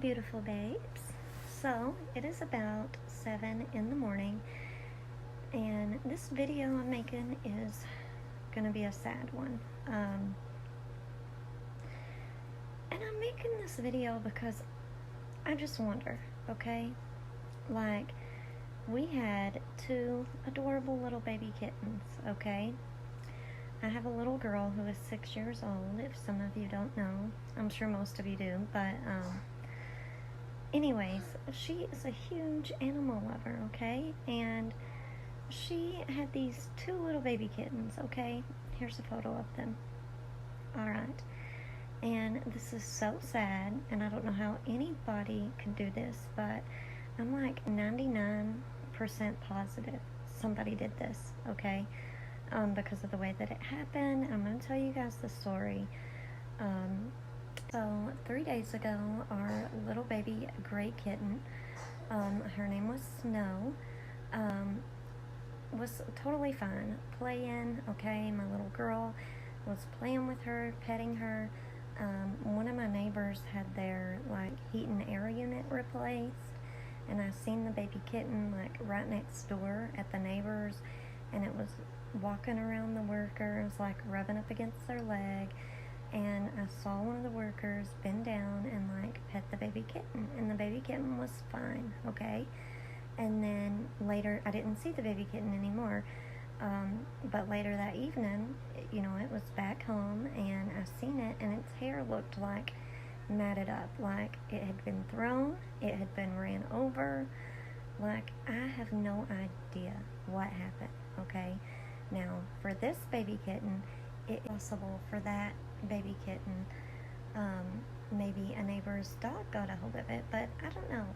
beautiful babes. So it is about 7 in the morning, and this video I'm making is gonna be a sad one. And I'm making this video because I just wonder, okay? Like, we had two adorable little baby kittens, okay? I have a little girl who is 6 years old, if some of you don't know. I'm sure most of you do, but anyways, she is a huge animal lover, okay? And she had these two little baby kittens, okay? Here's a photo of them. Alright. And this is so sad, and I don't know how anybody could do this, but I'm like 99% positive somebody did this, okay? Because of the way that it happened. I'm going to tell you guys the story. So 3 days ago, our little baby gray kitten, her name was Snow, was totally fine, playing, okay? My little girl was playing with her, petting her. One of my neighbors had their, like, heat and air unit replaced, and I seen the baby kitten, like, right next door at the neighbors, and it was walking around the workers, like, rubbing up against their leg, and I saw one of the workers bend down and, like, pet the baby kitten, and the baby kitten was fine, okay? And then later, I didn't see the baby kitten anymore, but later that evening, you know, it was back home, and I seen it, and its hair looked like matted up, like it had been thrown, it had been ran over, like, I have no idea what happened, okay? Now, for this baby kitten, it's possible for that baby kitten, maybe a neighbor's dog got a hold of it, but I don't know.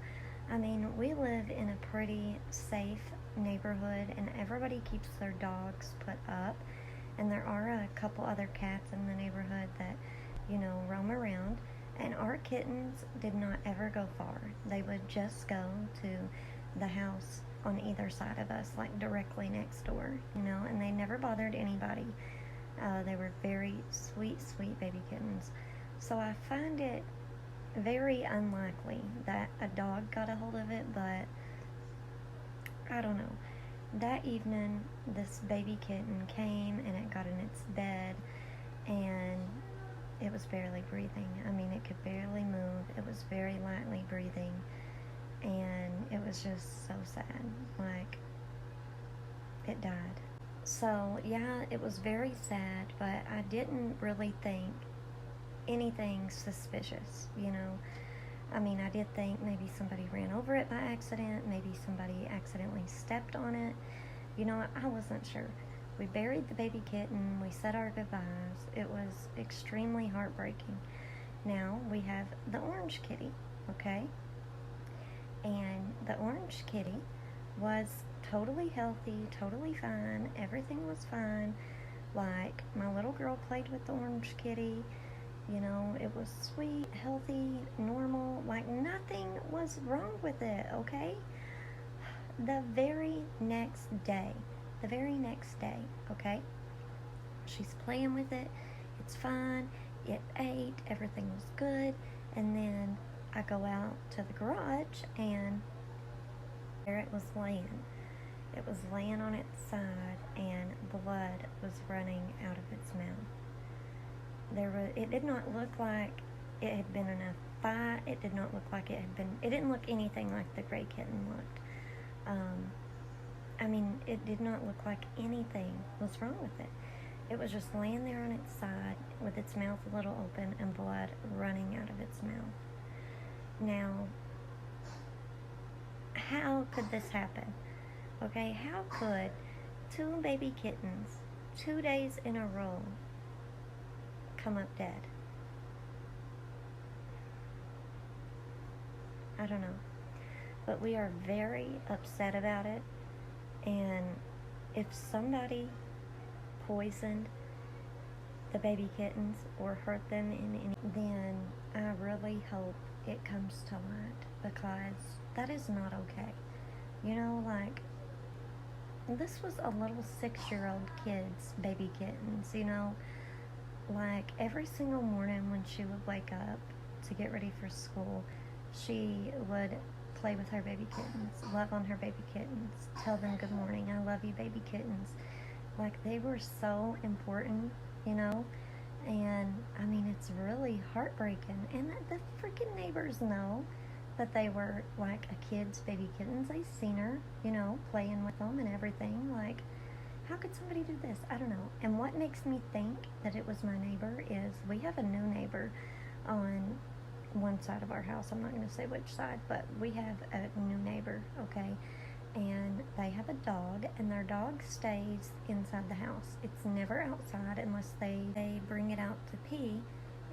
I mean, we live in a pretty safe neighborhood, and everybody keeps their dogs put up, and there are a couple other cats in the neighborhood that, you know, roam around, and our kittens did not ever go far. They would just go to the house on either side of us, like directly next door, you know, and they never bothered anybody. They were very sweet, sweet baby kittens. So I find it very unlikely that a dog got a hold of it, but I don't know. That evening, this baby kitten came and it got in its bed, and it was barely breathing. I mean, it could barely move. It was very lightly breathing, and it was just so sad. Like, it died. So, yeah, it was very sad, but I didn't really think anything suspicious, you know. I mean, I did think maybe somebody ran over it by accident, maybe somebody accidentally stepped on it, you know. I wasn't sure. We buried the baby kitten, we said our goodbyes. It was extremely heartbreaking. Now we have the orange kitty, okay? And the orange kitty was totally healthy, totally fine, everything was fine. Like, my little girl played with the orange kitty. You know, it was sweet, healthy, normal, like nothing was wrong with it, okay? The very next day, okay? She's playing with it, it's fine, it ate, everything was good, and then I go out to the garage, and there it was laying. It was laying on its side, and blood was running out of its mouth. It did not look like it had been in a fight. It did not look like it didn't look anything like the gray kitten looked. I mean, it did not look like anything was wrong with it. It was just laying there on its side with its mouth a little open and blood running out of its mouth. Now, how could this happen? Okay, how could two baby kittens, 2 days in a row, come up dead? I don't know, but we are very upset about it, and if somebody poisoned the baby kittens or hurt them in any, then I really hope it comes to light, because that is not okay. You know, like, this was a little 6-year-old kid's baby kittens, you know. Like, every single morning when she would wake up to get ready for school, she would play with her baby kittens, love on her baby kittens, tell them good morning, I love you baby kittens. Like, they were so important, you know? And I mean, it's really heartbreaking. And the freaking neighbors know that they were like a kid's baby kittens. They seen her, you know, playing with them and everything. Like, how could somebody do this? I don't know. And what makes me think that it was my neighbor is we have a new neighbor on one side of our house. I'm not going to say which side, but we have a new neighbor, okay? And they have a dog, and their dog stays inside the house. It's never outside unless they bring it out to pee.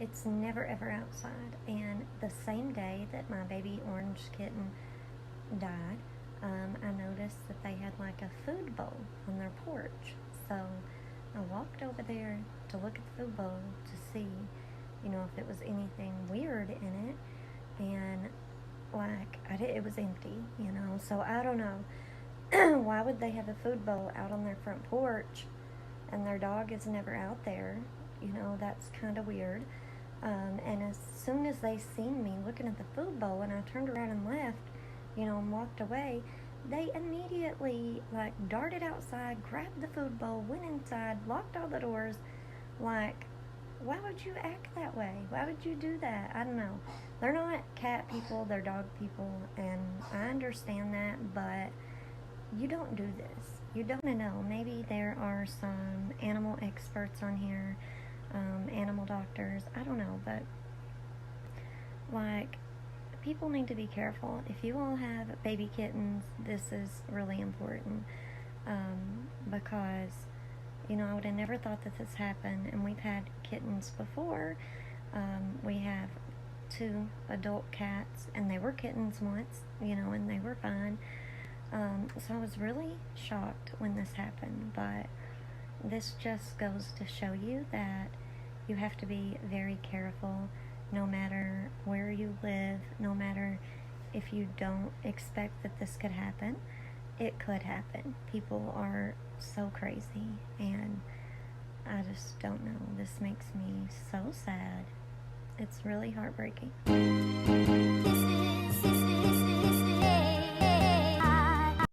It's never ever outside. And the same day that my baby orange kitten died, I noticed that they had like a food bowl on their porch. So I walked over there to look at the food bowl to see, you know, if it was anything weird in it. And like, it was empty, you know, so I don't know. Why would they have a food bowl out on their front porch and their dog is never out there? You know, that's kind of weird. And as soon as they seen me looking at the food bowl and I turned around and left, you know, and walked away, they immediately like darted outside, grabbed the food bowl, went inside, locked all the doors. Like, why would you act that way? Why would you do that? I don't know. They're not cat people, they're dog people, and I understand that, but you don't do this. You don't know. Maybe there are some animal experts on here, animal doctors. I don't know, but like, people need to be careful. If you all have baby kittens, this is really important, because, you know, I would have never thought that this happened, and we've had kittens before. We have 2 adult cats, and they were kittens once, you know, and they were fine. So I was really shocked when this happened, but this just goes to show you that you have to be very careful no matter where you live, no matter if you don't expect that this could happen. It could happen. People are so crazy, and I just don't know. This makes me so sad. It's really heartbreaking.